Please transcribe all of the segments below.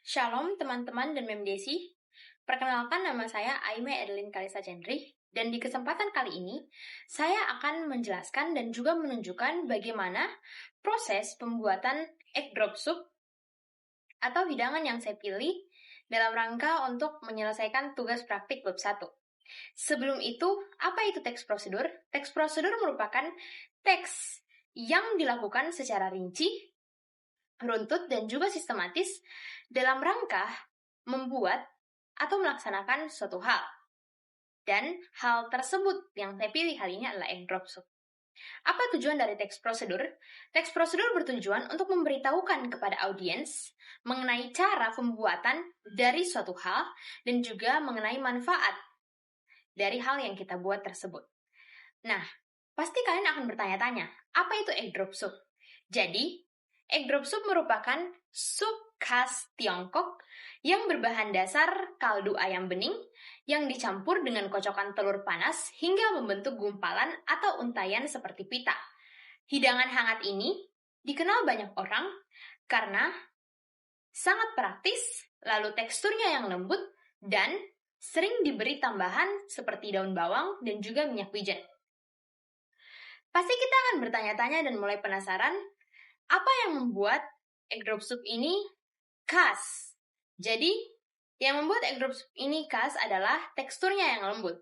Shalom teman-teman dan Mem Desi. Perkenalkan, nama saya Aime Edelyn Kalisa Cendri, dan di kesempatan kali ini saya akan menjelaskan dan juga menunjukkan bagaimana proses pembuatan egg drop soup atau hidangan yang saya pilih dalam rangka untuk menyelesaikan tugas praktik bab 1. Sebelum itu, apa itu teks prosedur? Teks prosedur merupakan teks yang dilakukan secara rinci, runtut, dan juga sistematis dalam rangka membuat atau melaksanakan suatu hal. Dan hal tersebut yang saya pilih kali ini adalah egg drop soup. Apa tujuan dari teks prosedur? Teks prosedur bertujuan untuk memberitahukan kepada audiens mengenai cara pembuatan dari suatu hal dan juga mengenai manfaat dari hal yang kita buat tersebut. Nah, pasti kalian akan bertanya-tanya, apa itu egg drop soup? Jadi, egg drop soup merupakan sup khas Tiongkok yang berbahan dasar kaldu ayam bening yang dicampur dengan kocokan telur panas hingga membentuk gumpalan atau untayan seperti pita. Hidangan hangat ini dikenal banyak orang karena sangat praktis, lalu teksturnya yang lembut, dan sering diberi tambahan seperti daun bawang dan juga minyak wijen. Pasti kita akan bertanya-tanya dan mulai penasaran, apa yang membuat egg drop soup ini khas? Jadi, yang membuat egg drop soup ini khas adalah teksturnya yang lembut.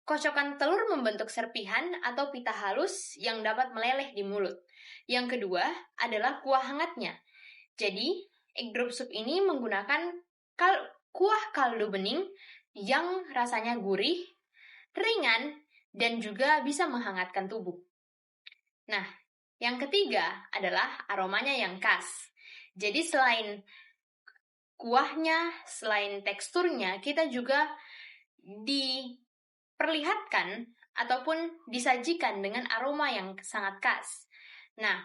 Kocokan telur membentuk serpihan atau pita halus yang dapat meleleh di mulut. Yang kedua adalah kuah hangatnya. Jadi, egg drop soup ini menggunakan kuah kaldu bening yang rasanya gurih, ringan, dan juga bisa menghangatkan tubuh. Nah, yang ketiga adalah aromanya yang khas. Jadi selain kuahnya, selain teksturnya, kita juga diperlihatkan ataupun disajikan dengan aroma yang sangat khas. Nah,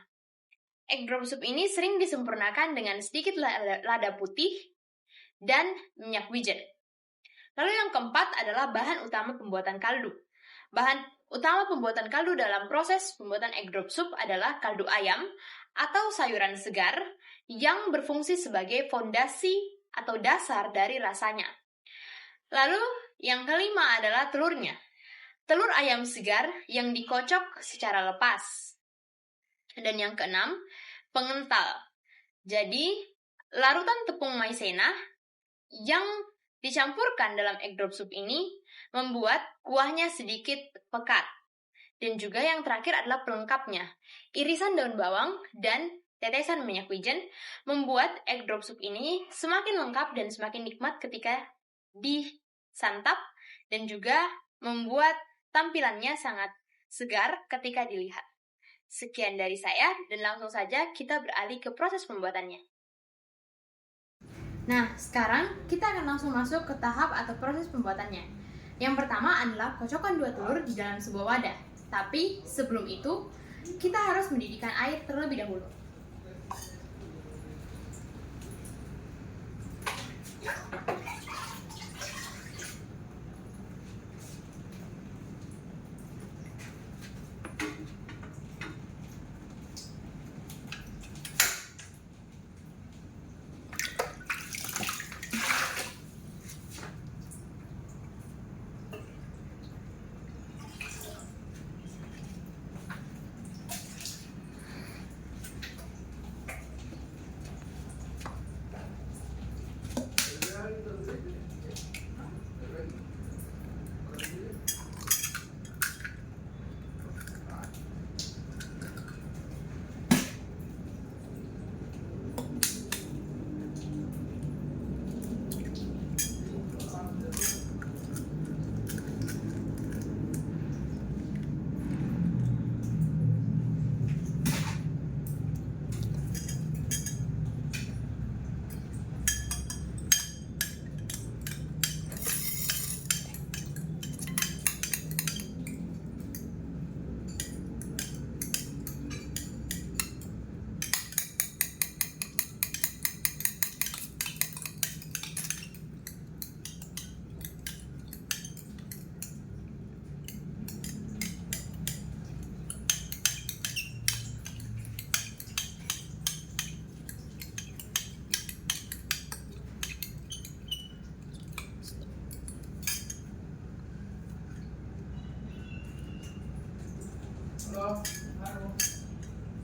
egg drop soup ini sering disempurnakan dengan sedikit lada putih dan minyak wijen. Lalu yang keempat adalah bahan utama pembuatan kaldu. Bahan utama pembuatan kaldu dalam proses pembuatan egg drop soup adalah kaldu ayam atau sayuran segar yang berfungsi sebagai fondasi atau dasar dari rasanya. Lalu yang kelima adalah telurnya. Telur ayam segar yang dikocok secara lepas. Dan yang keenam, pengental. Jadi, larutan tepung maizena yang dicampurkan dalam egg drop soup ini membuat kuahnya sedikit pekat. Dan juga yang terakhir adalah pelengkapnya. Irisan daun bawang dan tetesan minyak wijen membuat egg drop soup ini semakin lengkap dan semakin nikmat ketika disantap dan juga membuat tampilannya sangat segar ketika dilihat. Sekian dari saya dan langsung saja kita beralih ke proses pembuatannya. Nah, sekarang kita akan langsung masuk ke tahap atau proses pembuatannya. Yang pertama adalah kocokkan 2 telur di dalam sebuah wadah. Tapi sebelum itu, kita harus mendidihkan air terlebih dahulu.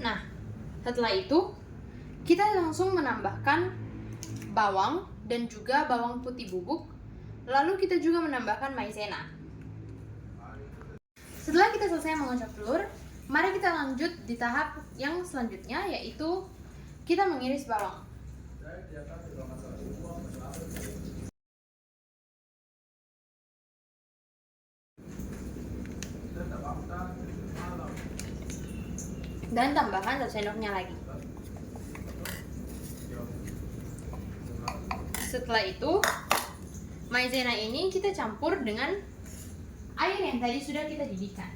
Nah, setelah itu kita langsung menambahkan bawang dan juga bawang putih bubuk. Lalu kita juga menambahkan maizena. Setelah kita selesai mengocok telur, mari kita lanjut di tahap yang selanjutnya, yaitu kita mengiris bawang. Dan tambahkan 1 sendoknya lagi. Setelah itu, maizena ini kita campur dengan air yang tadi sudah kita didihkan.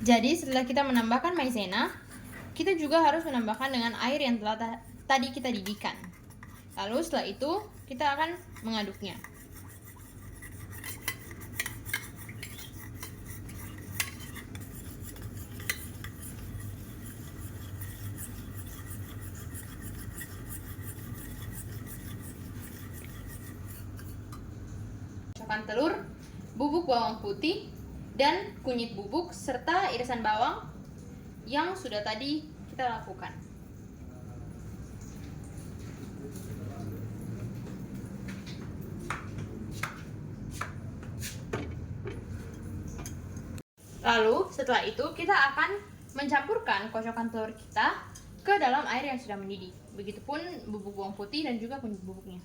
Jadi setelah kita menambahkan maizena, kita juga harus menambahkan dengan air yang telah tadi kita didihkan. Lalu setelah itu kita akan mengaduknya. Masukkan telur, bubuk bawang putih, dan kunyit bubuk serta irisan bawang yang sudah tadi kita lakukan. Lalu setelah itu kita akan mencampurkan kocokan telur kita ke dalam air yang sudah mendidih. Begitupun bubuk bawang putih dan juga kunyit bubuknya.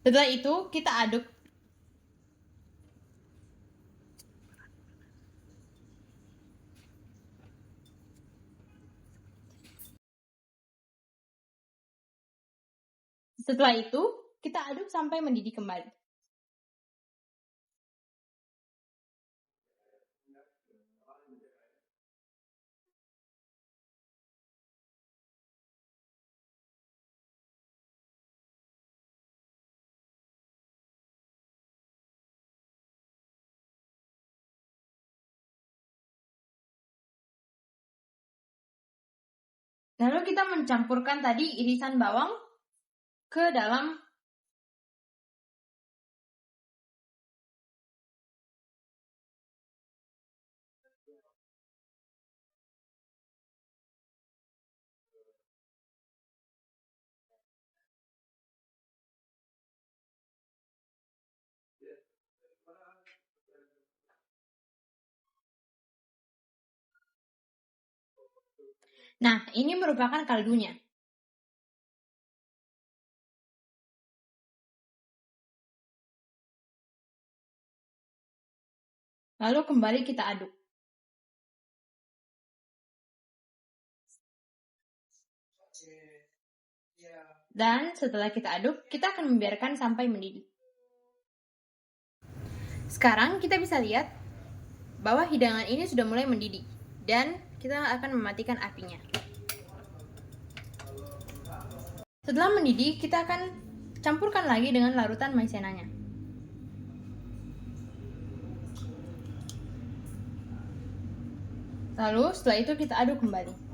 Setelah itu kita aduk. Setelah itu kita aduk sampai mendidih kembali. Lalu kita mencampurkan tadi irisan bawang ke dalam Nah, ini merupakan kaldunya. Lalu kembali kita aduk. Dan setelah kita aduk, kita akan membiarkan sampai mendidih. Sekarang kita bisa lihat bahwa hidangan ini sudah mulai mendidih. Dan kita akan mematikan apinya. Setelah mendidih, kita akan Campurkan lagi dengan larutan maizenanya. Lalu setelah itu kita aduk kembali.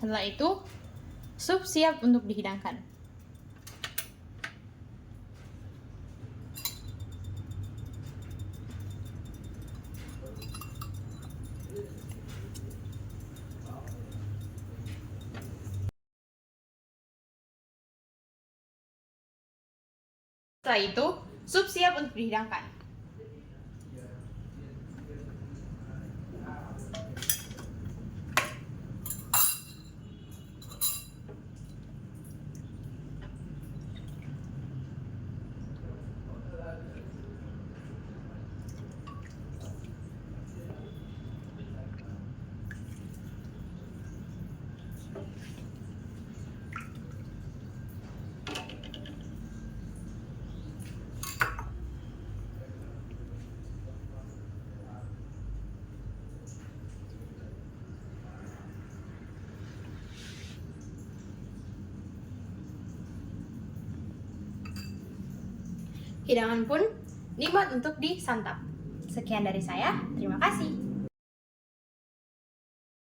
Setelah itu, sup siap untuk dihidangkan. Setelah itu, sup siap untuk dihidangkan. Hidangan pun nikmat untuk disantap. Sekian dari saya, terima kasih.